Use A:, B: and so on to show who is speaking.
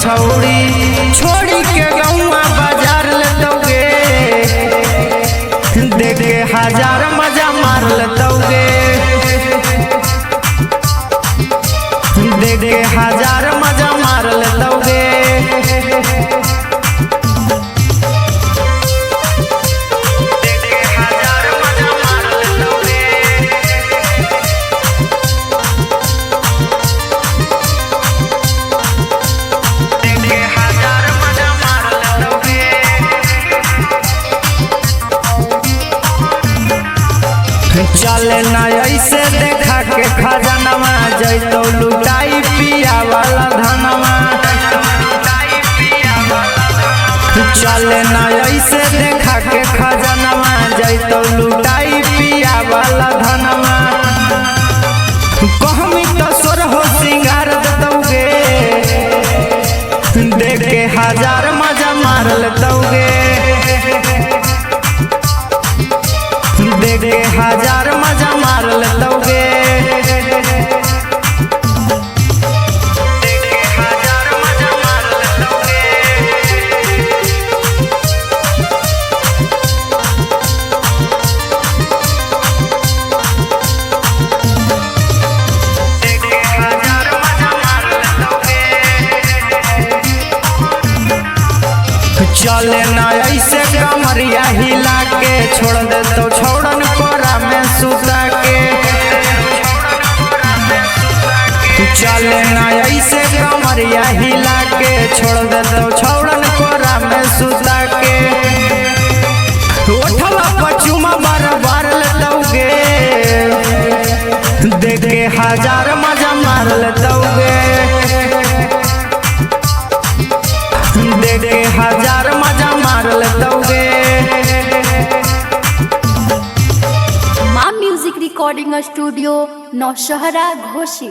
A: छौड़ी छोड़ी के गौवा बाजार लेतौगे देख के हजार मजा मार लेतौगे देख के हजार मजा मार लेतौगे चले ना ऐसे देखा के खजानवा जैतो लुटाई पिया वाला धनवा चले ना ऐसे देखा के खजानवा जैतो लुटाई पिया वाला धनवा कहमी तो सोर हो सिंगार देतौगे देख के हजार मजा मार लेतौगे देख के हजार मजा मार लेतौगे चले ना ऐसे कमरिया हिला के छोड़ दे तो छोड़न कोरा में सुता के चले ना ऐसे कमरिया हिला के छोड़ दे तो छोड़न कोरा में सुता के उठवा पचुमा बार बार लेतौगे देख के हजार मजा मार लेतौगे देख के हजार मजा मार लेतौगे।
B: माँ म्यूजिक रिकॉर्डिंग स्टूडियो नौशहरा घोसी।